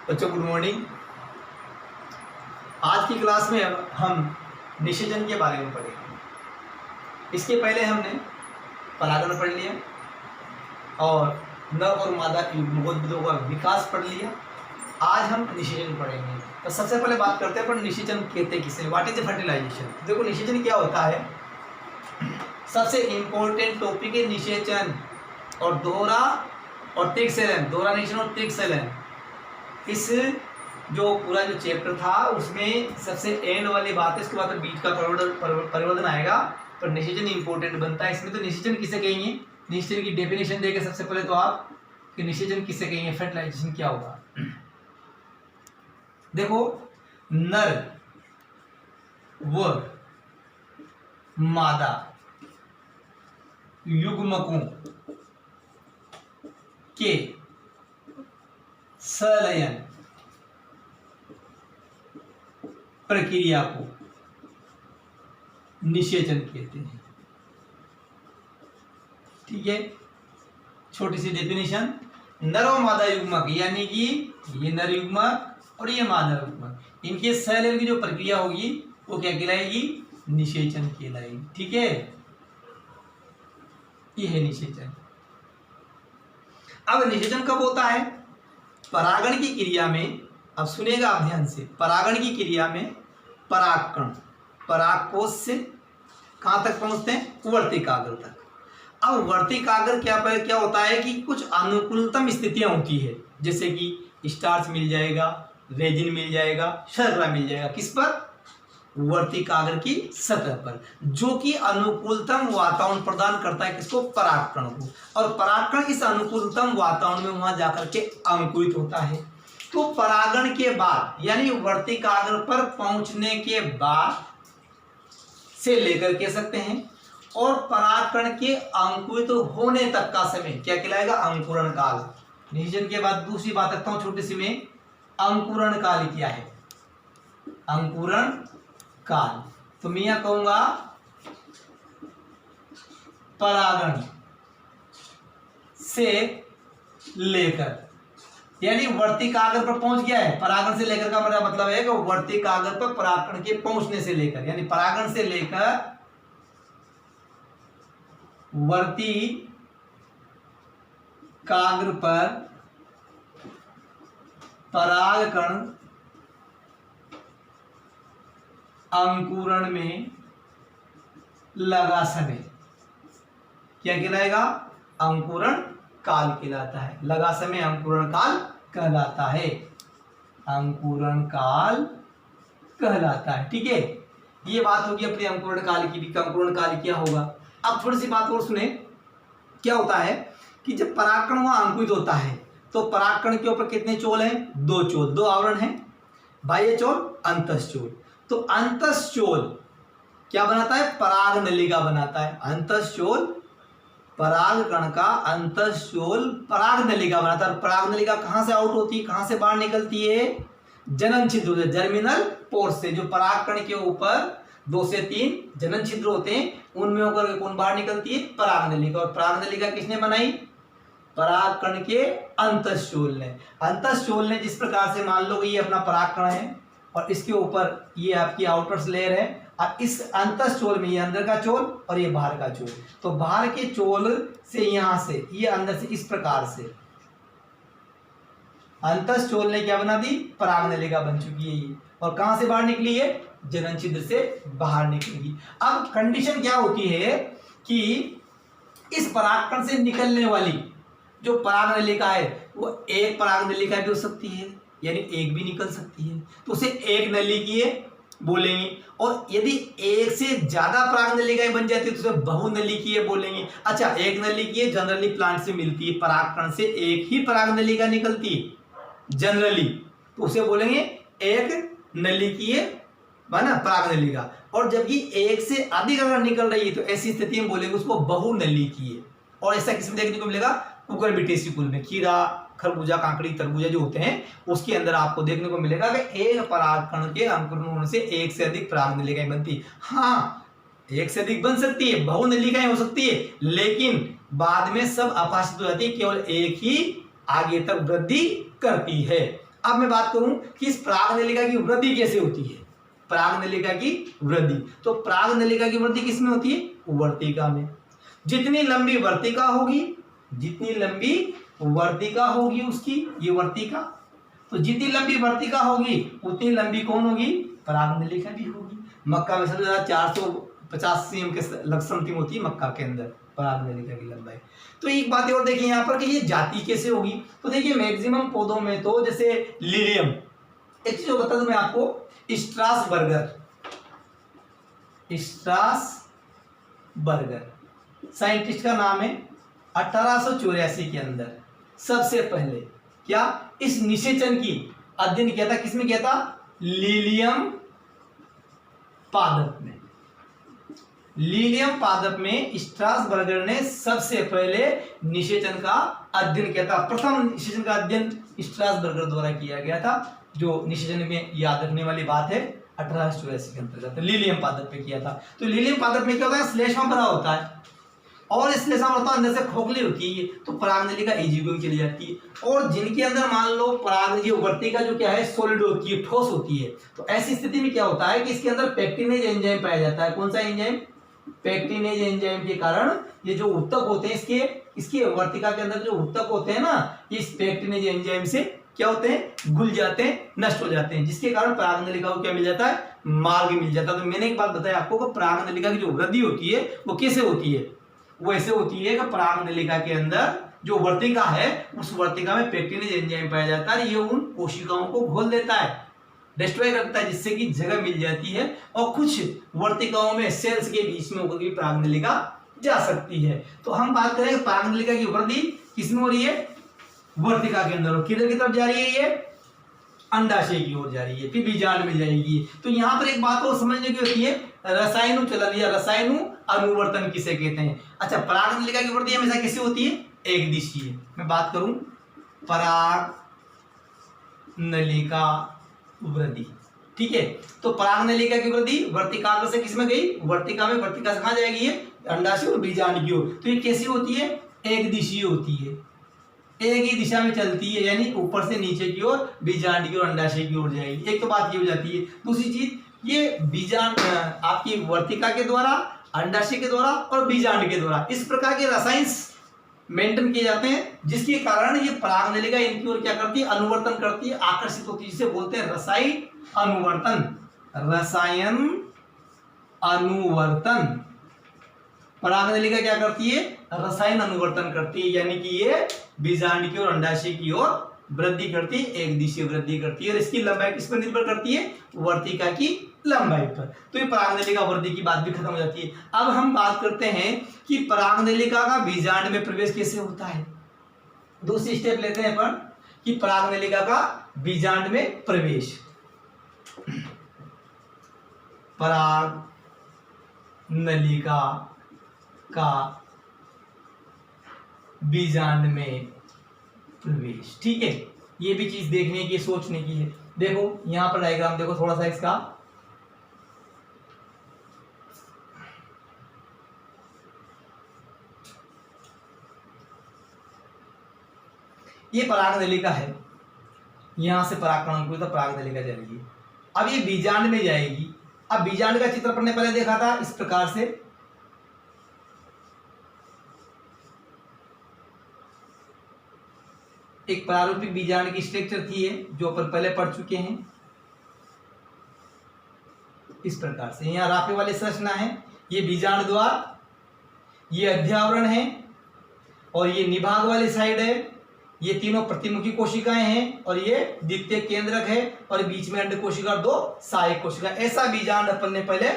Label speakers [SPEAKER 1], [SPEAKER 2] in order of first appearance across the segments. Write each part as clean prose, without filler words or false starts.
[SPEAKER 1] बच्चों good morning. आज की क्लास में हम निषेचन के बारे में पढ़ेंगे। इसके पहले हमने परागण पढ़ लिया और नर और मादा युग्मकों का विकास पढ़ लिया। आज हम निषेचन पढ़ेंगे। तो सबसे पहले बात करते हैं पर निषेचन कहते किसे, व्हाट इज फर्टिलाइजेशन। देखो निषेचन क्या होता है, सबसे इम्पोर्टेंट टॉपिक है निषेचन और दोहरा और त्रिकसेलन, दोहरा निषेचन और त्रिकसेलन। इस जो पूरा जो चैप्टर था उसमें सबसे एंड वाली बात है, इसके बाद बीच का परिवर्तन आएगा तो निषेचन इंपॉर्टेंट बनता है। इसमें तो निषेचन किसे कहेंगे, निषेचन की डेफिनेशन देके सबसे पहले तो आप कि निषेचन किसे कहेंगे, फर्टिलाइजेशन क्या होगा। देखो नर व मादा युग्मकों के संलयन प्रक्रिया को निषेचन कहते हैं। ठीक है, छोटी सी डेफिनेशन, नर और मादा युग्मक यानी कि ये नर युग्मक और ये मादा युग्मक, इनके संलयन की जो प्रक्रिया होगी वो क्या कहलाएगी, निषेचन कहलाएगी। ठीक है, ये है निषेचन। अब निषेचन कब होता है, परागण की क्रिया में। अब सुनेगा आप ध्यान से, परागण की क्रिया में परागकण परागकोश से कहां तक पहुंचते हैं, वर्तिकाग्र तक। अब वर्तिकाग्र क्या होता है कि कुछ अनुकूलतम स्थितियां होती है, जैसे कि स्टार्च मिल जाएगा, रेजिन मिल जाएगा, शर्करा मिल जाएगा। किस पर, वर्तिकाग्र की सतह पर, जो कि अनुकूलतम वातावरण प्रदान करता है किसको, परागकण को। और परागकण इस अनुकूलतम वातावरण में वहां जाकर के अंकुरित होता है। तो परागण के बाद यानी वर्तिकाग्र पर पहुंचने के बाद से लेकर कह सकते हैं और परागकण के अंकुरित होने तक का समय क्या कहलाएगा, अंकुरण काल। निषेचन के बाद दूसरी बात रखता हूं छोटी सी में, अंकुरण काल क्या है, अंकुरण काल। तो मैं यह कहूंगा परागण से लेकर, यानी वर्तिकाग्र पर पहुंच गया है। परागण से लेकर का मतलब है कि वर्तिकाग्र पर परागकण के पहुंचने से लेकर, यानी परागण से लेकर वर्तिकाग्र पर परागकण अंकुरण में लगा समय क्या कहलाएगा, अंकुरण काल कहलाता है। लगा समय अंकुरण काल कहलाता है, अंकुरण काल कहलाता है। ठीक है, ये बात होगी अपने अंकुरण काल की भी, अंकुरण काल क्या होगा। अब थोड़ी सी बात और सुने, क्या होता है कि जब परागकण वहां अंकुरित होता है तो परागकण के ऊपर कितने चोल हैं, दो चोल, दो आवरण हैं, बाह्य चोल, अंतःचोल। तो अंतःचोल क्या बनाता है, पराग नलिका बनाता है। अंतःचोल परागकण का अंतःचोल पराग नलिका बनाता है। पराग नलिका कहां से आउट होती है, कहां से बाहर निकलती है, जनन छिद्र से, जर्मिनल पोर्स से। जो परागकण के ऊपर 2 से 3 जनन छिद्र होते हैं उनमें होकर के कौन बाहर निकलती है, पराग नलिका। और पराग नलिका किसने बनाई, परागकण के अंतःचोल ने। अंतःचोल ने जिस प्रकार से, मान लो ये अपना परागकण है और इसके ऊपर ये आपकी आउटर लेयर है, और इस अंतःचोल में ये अंदर का चोल और ये बाहर का चोल। तो बाहर के चोल से यहां से ये अंदर से इस प्रकार से अंतःचोल ने क्या बना दी, पराग नलिका बन चुकी है ये। और कहां से बाहर निकली है, जनन छिद्र से बाहर निकलेगी। अब कंडीशन क्या होती है कि इस परागकण से निकलने वाली जो पराग नलिका है वो एक पराग नलिका भी हो सकती है, यानी एक भी निकल सकती है, तो उसे एक नलिकीय बोलेंगे। और यदि एक से ज्यादा पराग नलिकाएं बन जाती है तो उसे बहुनलिकीय बोलेंगे। अच्छा, एक नलिकीय जनरली प्लांट से मिलती है, परागकण से एक ही पराग नलिका निकलती है जनरली, तो उसे बोलेंगे एक नलिकीय बना पराग नलिका। और जबकि एक से अधिक अगर निकल रही है तो ऐसी स्थिति में बोलेंगे उसको बहुनलिकीय। और ऐसा किसमें देखने को मिलेगा, कुकुरबिटेसी कुल में, खीरा, खरबूजा, काकड़ी, तरबूजा जो होते हैं उसके अंदर आपको देखने को मिलेगा कि एक परागकण के अंकुरण होने से एक से अधिक पराग नलिकाएं बनती है। हाँ, एक से अधिक बन सकती है, बहुनलिकाएं हो सकती है, लेकिन बाद में सब अपाशित हो जाती है, केवल एक ही आगे तक वृद्धि करती है। अब मैं बात करूं कि इस परागनलिका की वृद्धि कैसे होती है। परागनलिका की वृद्धि, तो परागनलिका की वृद्धि किसमें होती है? वर्तिका में। जितनी लंबी वर्तिका होगी, जितनी लंबी वर्तिका होगी उसकी, ये वर्तिका, तो जितनी लंबी वर्तिका होगी उतनी लंबी कौन होगी? परागनलिका भी होगी। मक्का में सबसे ज्यादा 450 cm के समथिंग होती है मक्का के अंदर परागनलिका की लंबाई। तो एक बात और देखिए यहाँ पर कि ये जाति कैसे होगी। तो देखिए मैक्सिमम पौधों में तो जैसे लिलियम, एक चीज बता दूं मैं आपको, स्ट्रासबर्गर साइंटिस्ट का नाम है। 1884 के अंदर सबसे पहले क्या इस निषेचन की अध्ययन किया था? किसमें किया था? लिलियम पादप में। लिलियम पादप में स्ट्रासबर्गर ने सबसे पहले निषेचन का अध्ययन किया था। प्रथम निषेचन का अध्ययन स्ट्रासबर्गर द्वारा किया गया था, जो निषेचन में याद रखने वाली बात है 1884 के अंतर्गत लिलियम पादप पे किया था। तो लिलियम पादप में क्या होता है? श्लेष्मा भरा होता है और श्लेष्मा होता है, अंदर से खोखली होती है, तो परागनलिका इजीगोइंग चली जाती है। और जिनके अंदर मान लो पराग जो वर्तिका जो क्या है सॉलिड होती है, ठोस होती है, तो ऐसी स्थिति में क्या होता है कि इसके अंदर पेक्टिनेज एंजाइम पाया जाता है। कौन सा एंजाइम? पेक्टिनेज एंजाइम के कारण ये जो उत्तक होते हैं इसके वर्तिका के अंदर जो उत्तक होते हैं ना, इस पेक्टिनेज एंजाइम से क्या होते हैं? घुल जाते हैं, नष्ट हो जाते हैं, जिसके कारण परागनलिका को क्या मिल जाता है? मार्ग मिल जाता है। तो मैंने एक बात बताया आपको कि परागनलिका की जो वृद्धि होती है वो कैसे होती है? वो ऐसे होती है कि परागनलिका के अंदर जो वर्तिका है उस वर्तिका में पेक्टिनेज एंजाइम पाया जाता है। ये उन कोशिकाओं को घोल देता है, डिस्ट्रॉय करता है, जिससे कि जगह मिल जाती है और कुछ वर्तिकाओं में सेल्स के बीच में होकर के परागनलिका जा सकती है। तो हम बात करें परागनलिका की वृद्धि किसमें हो रही है? वर्तिका के अंदर। किधर की तरफ जा रही है? ये अंडाशय की ओर जा रही है, फिर बीजांड में जाएगी। तो यहाँ पर एक बात और समझने की होती है, रसायनु चलन या रसायनु अनुवर्तन किसे कहते हैं। अच्छा, परागनलिका की वृद्धि हमेशा कैसे होती है? एक दिशीय। मैं बात करूं परागनलिका वृद्धि, ठीक है। तो परागनलिका की वृद्धि वर्तिका से किसमें गई? वर्तिका में। वर्तिका से कहां जाएगी? ये अंडाशय और बीजांड की ओर। तो ये कैसी होती है? एक दिशीय होती है, एक ही दिशा में चलती है, यानी ऊपर से नीचे की ओर, बीजांड की ओर, अंडाशय की ओर जाएगी। एक तो बात ये हो जाती है। दूसरी चीज, ये बीजांड आपकी वर्तिका के द्वारा, अंडाशय के द्वारा और बीजांड के द्वारा इस प्रकार के रसायन मेंटेन किए जाते हैं, जिसके कारण ये परागनलिका इनकी ओर क्या करती है? अनुवर्तन करती है, आकर्षित होती है, जिसे बोलते हैं रसायन अनुवर्तन। रसायन अनुवर्तन। परागनलिका क्या करती है? रसायन अनुवर्तन करती है, यानी कि ये बीजांड की ओर, अंडाशय की ओर वृद्धि करती है, एक दिशीय वृद्धि करती है। और इसकी लंबाई किस पर निर्भर करती है? वर्तिका की लंबाई पर। तो ये परागनलिका वृद्धि की बात भी खत्म हो जाती है। अब हम बात करते हैं कि परागनलिका का बीजांड में प्रवेश कैसे होता है। दूसरी स्टेप लेते हैं अपन कि परागनलिका का बीजांड में प्रवेश। परागनलिका का बीजांड में प्रवेश, ठीक है। ये भी चीज देखने की, सोचने की है। देखो यहां पर डायग्राम देखो थोड़ा सा इसका, ये परागनलिका है, यहां से परागकण को परागनलिका जाएगी। अब ये बीजांड में जाएगी। अब बीजांड का चित्र अपन ने पहले देखा था इस प्रकार से, एक प्रारूपिक बीजांड की स्ट्रक्चर थी है जो अपन पहले पढ़ चुके हैं। इस प्रकार से यहाँ राफे वाली संरचना है, ये बीजांड द्वार, ये अध्यावरण है और ये निभाग वाली साइड है। ये तीनों प्रतिमुखी कोशिकाएं हैं और ये द्वितीय केंद्रक है और बीच में अंड कोशिका, दो सहायक कोशिका। ऐसा बीजांड अपन ने पहले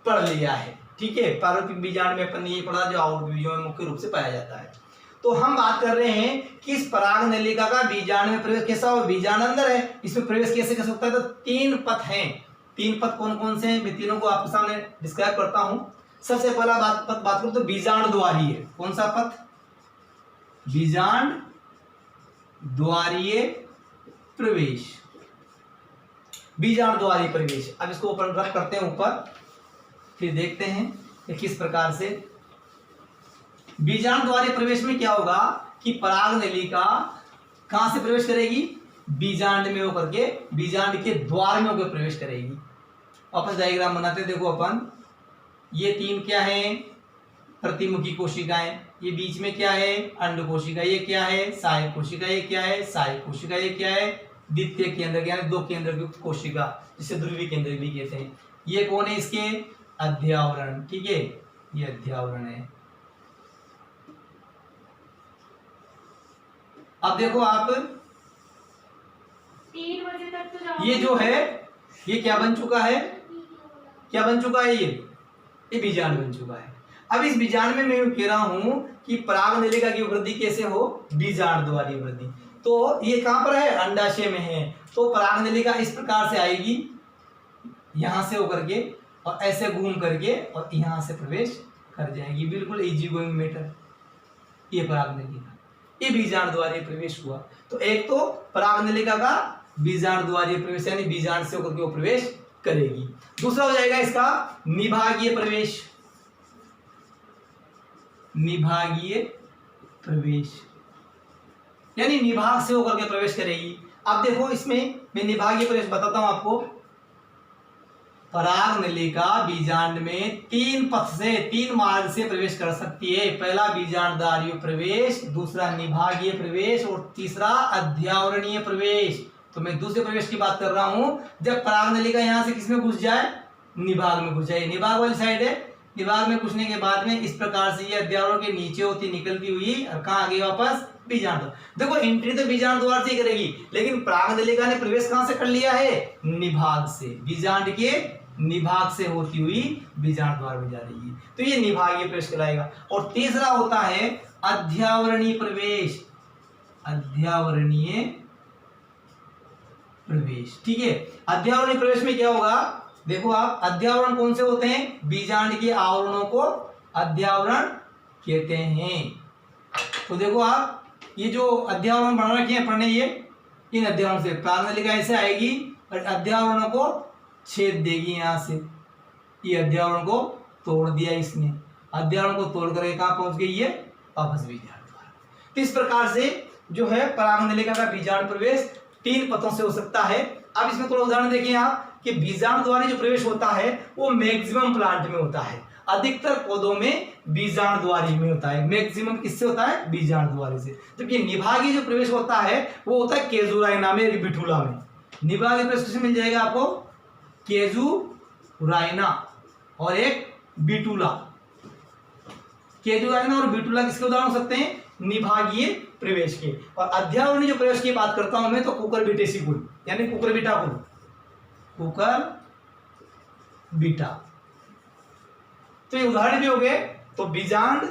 [SPEAKER 1] पढ़ लिया है, ठीक है। प्रारूपिक बीजांड में अपन ने ये पढ़ा जो आउट बीजों में मुख्य रूप से पाया जाता है। तो हम बात कर रहे हैं कि इस परागनलिका का बीजांड में प्रवेश कैसा हो। बीजांड अंदर है, इसमें प्रवेश कैसे कर सकता है? तो तीन पथ हैं। तीन पथ कौन कौन से हैं? मैं तीनों को आपके सामने डिस्क्राइब करता हूं। सबसे पहला बात करूं तो बीजांड द्वारीय। कौन सा पथ? बीजांड द्वारीय प्रवेश। बीजांड द्वारीय प्रवेश। अब इसको अपन रख करते हैं ऊपर, फिर देखते हैं कि किस प्रकार से बीजांड द्वारीय प्रवेश में क्या होगा कि परागनलिका कहां से प्रवेश करेगी? बीजांड में होकर के, बीजांड के द्वार में होकर प्रवेश करेगी। वापस डायग्राम बनाते, देखो अपन, ये 3 क्या है, प्रतिमुखी कोशिकाएं, ये बीच में क्या है, अंड कोशिका, ये क्या है, सहायक कोशिका, ये क्या है, सहायक कोशिका, ये क्या है, द्वितीय केंद्र, यानी 2 केंद्र की कोशिका, जिसे ध्रुवीय केंद्र भी कहते हैं। ये कौन है, इसके अध्यावरण, ठीक है, ये अध्यावरण है। अब देखो आप,
[SPEAKER 2] 3 बजे तक तो
[SPEAKER 1] ये जो है, ये क्या बन चुका है, क्या बन चुका है, ये बीजांड बन चुका है। अब इस बीजांड में मैं कह रहा हूं कि परागनलिका की वृद्धि कैसे हो, बीजांड द्वारा वृद्धि। तो ये कहां पर है, अंडाशय में है, तो परागनलिका इस प्रकार से आएगी, यहां से होकर के और ऐसे घूम करके और यहां से प्रवेश कर जाएगी, बिल्कुल इजी गोइंग मैटर। ये परागनलिका, ये बीजांड द्वारा प्रवेश हुआ। तो एक तो परागनलिका का बीजांड द्वारा प्रवेश, यानी बीजांड से होकर के वो प्रवेश करेगी। दूसरा हो जाएगा इसका निभागीय प्रवेश, निभागीय प्रवेश, यानी निभाग से होकर के प्रवेश करेगी। अब देखो इसमें मैं निभागीय प्रवेश बताता हूं आपको। परागनलिका बीजांड में 3 पथ से, 3 मार्ग से प्रवेश कर सकती है। पहला बीजांडदारीय प्रवेश, दूसरा निभागीय प्रवेश और तीसरा अध्यावरणीय प्रवेश। तो मैं दूसरे प्रवेश की बात कर रहा हूं, जब परागनलिका यहां से किसमें घुस जाए, निभाग में घुस जाए, निभाग वाली साइड है। निभाग में घुसने के बाद में इस प्रकार से ये अध्यावरण के नीचे होती, निकलती हुई और कहां आ गई, वापस बीजांड। देखो एंट्री तो बीजांड द्वार से ही करेगी, लेकिन परागनलिका ने प्रवेश कहां से कर लिया है, निभाग से, बीजांड के निभाग से होती हुई बीजांड द्वार में जा रही है। तो ये निभागीय प्रवेश कहलाएगा। और तीसरा होता है अध्यावरणीय प्रवेश, अध्यावरणीय प्रवेश, ठीक है। अध्यावरणीय प्रवेश में क्या होगा, देखो आप, अध्यावरण कौन से होते हैं, बीजांड के आवरणों को अध्यावरण कहते हैं। तो देखो आप, ये जो अध्यावरण बना रखे हैं पढ़ने, ये इन अध्यावरण से परागनलिका ऐसे आएगी और अध्यावरणों को छेद देगी यहां से। ये अध्यावरण को तोड़ दिया इसने, अध्यावरण को तोड़ कर कहां पहुंच गई, ये वापस बीजांड द्वार। तो इस प्रकार से जो है परागनलिका का बीजांड प्रवेश 3 पथों से हो सकता है। अब इसमें थोड़ा उदाहरण देखिए आप, कि बीजांड द्वारा जो प्रवेश होता है वो मैक्सिमम प्लांट में होता है, अधिकतर पौधों में बीजांड द्वारी में होता है। मैक्सिमम किससे होता है, बीजांड द्वारी से। जबकि निभागीय जो प्रवेश होता है वो होता है केजुराइना में, बिठूला में। निभागीय प्रवेश किसमें मिल जाएगा आपको, केजुराइना और एक बिटूला। केजुराइना और बिटूला किसके उदाहरण हो सकते हैं, निभागीय प्रवेश के। और अध्यावरणीय जो प्रवेश की बात करता हूं मैं, तो कुकुरबिटेसी कुल, यानी कुकुरबिटा कुल, कुकुरबिटा। तो ये उदाहरण भी हो गए। तो बीजांड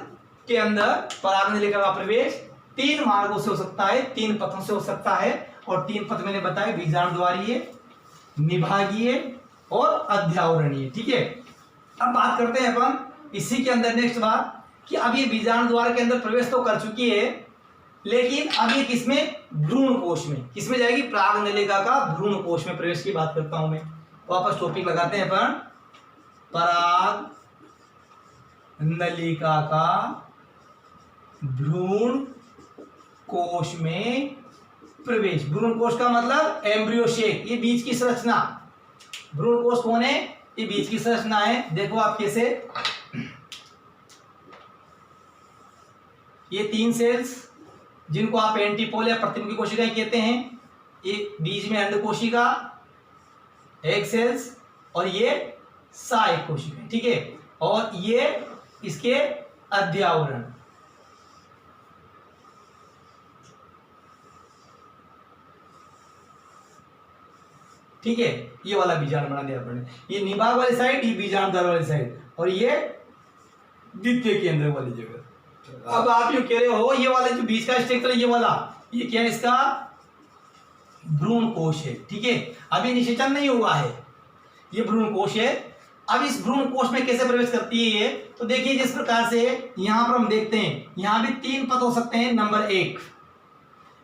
[SPEAKER 1] के अंदर परागनलिका का प्रवेश 3 मार्गों से हो सकता है, 3 पथों से हो सकता है। और 3 पथ मैंने बताए, बीजांड द्वारीय, निभागीय और अध्यावरणीय, ठीक है। अब बात करते हैं अपन इसी के अंदर नेक्स्ट बात, कि अब ये बीजांड द्वार के अंदर प्रवेश तो कर चुकी है, लेकिन अब ये किसमें, भ्रूण कोश में, किसमें जाएगी, परागनलिका का भ्रूण कोश में प्रवेश की बात करता हूं मैं। वापस टॉपिक लगाते हैं अपन, परागनलिका का भ्रूण कोश में प्रवेश। भ्रूण कोश का मतलब एम्ब्रियो शेक, ये बीज की संरचना। भ्रूण कोश कौन है, ये बीज की संरचना है। देखो आप कैसे, ये 3 सेल्स जिनको आप एंटीपोल या प्रतिमुखी कोशिकाएं कहते हैं, ये बीज में अंड कोशिका, एग सेल्स, और ये सहायक कोशिकाएं, ठीक है। और ये इसके अध्यावरण, ठीक है। ये वाला बीजांड बना दिया आपने, ये निभाग वाली साइड, ये बीजांड द्वार वाली साइड, और ये द्वितीय केंद्र वाली जगह। अब आप ये कह रहे हो, ये वाला जो बीच का स्ट्रक्चर है, ये वाला, ये क्या है, इसका भ्रूण कोश है, ठीक है। अभी निषेचन नहीं हुआ है, ये भ्रूण कोश है। अब इस भ्रूण कोश में कैसे प्रवेश करती है ये, तो देखिए जिस प्रकार से यहां पर हम देखते हैं, यहां भी 3 पथ हो सकते हैं। नंबर 1,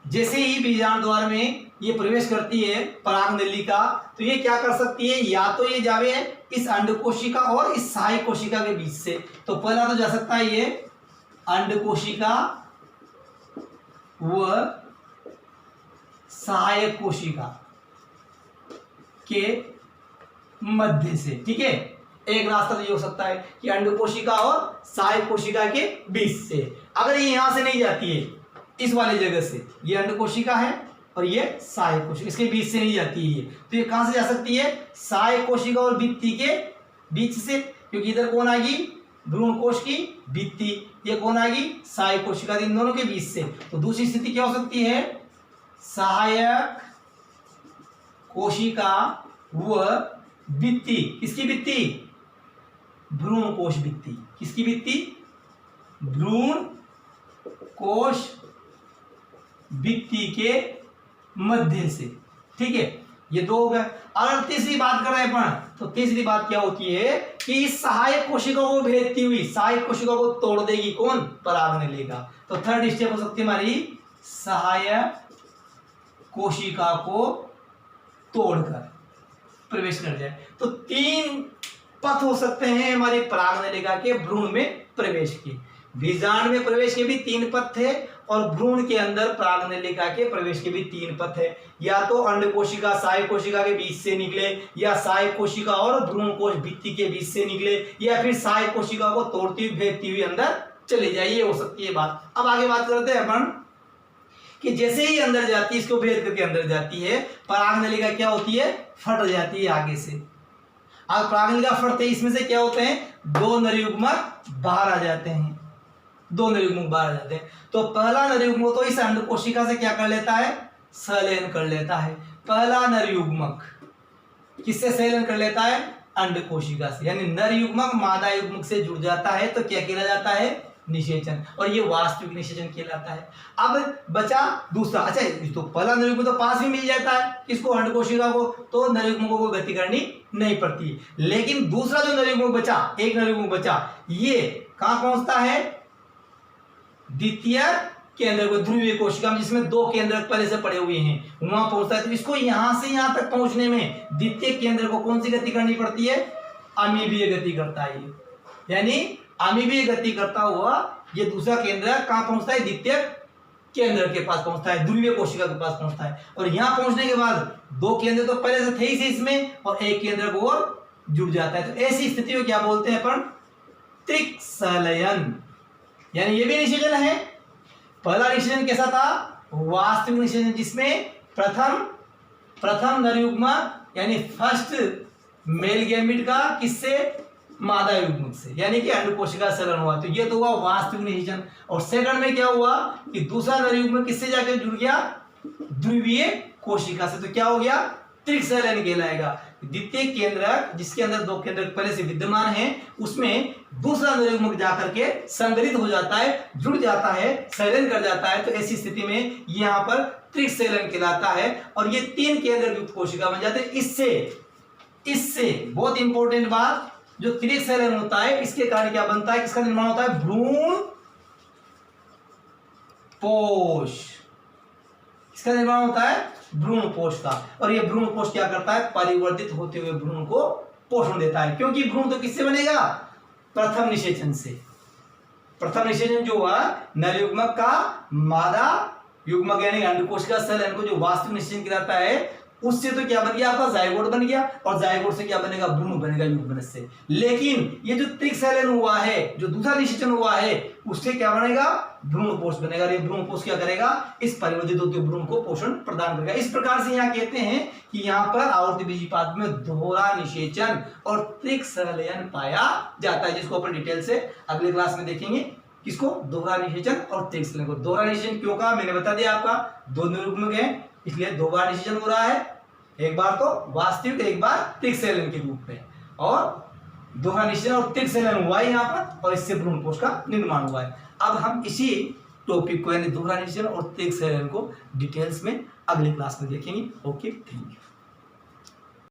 [SPEAKER 1] जैसे ही बीजांड द्वार में ये प्रवेश करती है परागनलिका, तो ये क्या कर सकती है, या तो ये जावे इस अंड कोशिका और इस सहायक कोशिका के बीच से। तो पहला तो जा सकता है ये अंड कोशिका व सहायक कोशिका के मध्य से, ठीक है। एक रास्ता तो ये हो सकता है कि अंड कोशिका और सहायक कोशिका के बीच से। अगर ये यहां से नहीं जाती है, इस वाले जगह से, ये अंड कोशिका है और ये सहायक कोशिका, इसके बीच से नहीं जाती है, तो ये कहां से जा सकती है? सहायक कोशिका और भित्ति के बीच से, क्योंकि इधर कौन आएगी? भ्रूण कोश की भित्ति, ये कौन आएगी? सहायक कोशिका, इन दोनों के बीच से। तो दूसरी स्थिति क्या हो सकती है? सहायक कोशिका व भित्ति, किसकी भित्ति? भ्रूण कोश भित्ति। किसकी भित्ति? भ्रूण कोश भित्ति के मध्य से, ठीक है। ये दो हो गए। अगर तीसरी बात कर रहे हैं अपन, तो तीसरी बात क्या होती है कि इस सहायक कोशिका को भेदती हुई सहायक कोशिका को तोड़ देगी कौन? परागनलिका। तो थर्ड स्टेप हो सकती है हमारी सहायक कोशिका को तोड़कर प्रवेश कर जाए। तो 3 पथ हो सकते हैं हमारी परागनलिका के भ्रूण में प्रवेश के। बीजांड में प्रवेश के भी 3 पथ थे और भ्रूण के अंदर परागनलिका के प्रवेश के भी 3 पथ है। या तो अंड कोशिका सहायक कोशिका के बीच से निकले, या सहायक कोशिका और भ्रूण कोश भित्ति के बीच से निकले, या फिर सहायक कोशिका को तोड़ती हुई भेदती हुई अंदर चली जाए, ये हो सकती है बात। अब आगे बात करते हैं अपन कि जैसे ही अंदर जाती है, इसको भेद करके अंदर जाती है, परागनलिका क्या होती है? फट जाती है आगे से। अब परागनलिका फटते ही इसमें से क्या होते हैं? 2 नरयुग्मक बाहर आ जाते हैं। 2 नरयुग्मक बाहर आ जाते हैं। तो पहला नरयुग्मक तो इस अंड कोशिका से क्या कर लेता है? संलयन कर लेता है। पहला नरयुग्मक किससे संलयन कर लेता है? अंड कोशिका से। यानी नरयुग्मक मादा युग्मक से जुड़ जाता है तो क्या कहला जाता है? निषेचन। और ये वास्तविक निषेचन कहलाता है। अब बचा दूसरा। अच्छा, तो पहला नरयुग्मक तो पास ही मिल जाता है किसको? अंड कोशिका को, तो नरयुग्मकों को गति करनी नहीं पड़ती। लेकिन दूसरा जो नरयुग्मक बचा, एक नरयुग्मक बचा, ये कहां पहुंचता है? द्वितीय केंद्र को, ध्रुवीय कोशिका में, जिसमें 2 केंद्र पहले से पड़े हुए हैं, वहां पहुंचता है। तो इसको यहां से यहां तक पहुंचने में द्वितीय केंद्र को कौन सी गति करनी पड़ती है? अमीबीय गति करता है। यानी अमीबीय गति करता हुआ ये दूसरा केंद्र कहां पहुंचता है? द्वितीय केंद्र के पास पहुंचता है, ध्रुवीय कोशिका के पास पहुंचता है। और यहां पहुंचने के बाद 2 केंद्र तो पहले से थे ही इसमें, और एक केंद्र को और जुड़ जाता है। तो ऐसी स्थिति को क्या बोलते हैं अपन? त्रिक संलयन। यानी ये भी निषेचन है। पहला निषेचन कैसा था? वास्तविक निषेचन, जिसमें प्रथम नरयुग्मक यानी फर्स्ट मेल गैमेट का किससे? मादा युग्मक से, यानी कि अंड कोशिका संलयन हुआ। तो ये तो हुआ वास्तविक निषेचन। और सेकंड में क्या हुआ कि दूसरा नरयुग्मक किससे जाकर जुड़ गया? ध्रुवीय कोशिका से। तो क्या हो गया? त्रिक संलयन कहलाएगा। द्वितीय केंद्रक जिसके अंदर 2 केंद्रक पहले से विद्यमान है, उसमें दूसरा नरयुग्मक जाकर के संग्रहित हो जाता है, जुड़ जाता है, संलयन कर जाता है। तो ऐसी स्थिति में यहाँ पर त्रिक संलयन कहलाता है और ये 3 केंद्र युक्त कोशिका बन जाते हैं। इससे बहुत इंपॉर्टेंट बात, जो त्रिक संलयन होता है, इसके कारण क्या बनता है? किसका निर्माण होता है? भ्रूण पोष। इसका निर्माण होता है भ्रूण कोश का। और ये भ्रूण कोश क्या करता है? परिवर्तित होते हुए भ्रूण को पोषण देता है। क्योंकि भ्रूण तो किससे बनेगा? प्रथम निषेचन से। प्रथम निषेचन जो हुआ नरयुग्मक का मादा युग्मक यानी अंड कोशिका संलयन को जो वास्तविक निषेचन कहलाता है, उससे तो क्या बन गया? आपका जायगोट बन गया। और जायगोट से क्या बनेगा? भ्रूण बनेगा युग्मनज से। लेकिन ये जो त्रिक संलयन हुआ है, जो दूसरा निषेचन हुआ है, उससे क्या बनेगा? भ्रूणपोष बनेगा। ये भ्रूणपोष क्या करेगा? इस परिवर्तित होते भ्रूण को पोषण प्रदान करेगा। इस प्रकार से यहाँ कहते हैं कि यहाँ पर आवर्त बीजीपाद में दोहरा निषेचन और त्रिक संलयन पाया जाता है, जिसको अपन डिटेल से अगले क्लास में देखेंगे। किसको? दोहरा निषेचन और त्रिक संलयन को। दोहरा निषेचन क्यों कहा? मैंने बता दिया आपका, 2 नरयुग्मक है इसलिए 2 बार निषेचन हो रहा है। एक बार तो वास्तविक, एक बार त्रिक संलयन के रूप में। और दोहरा निषेचन और त्रिक संलयन हुआ है यहाँ पर, और इससे भ्रूणपोष का निर्माण हुआ है। अब हम इसी टॉपिक को यानी दोहरा निषेचन और त्रिक संलयन को डिटेल्स में अगली क्लास में देखेंगे। Okay, thank you.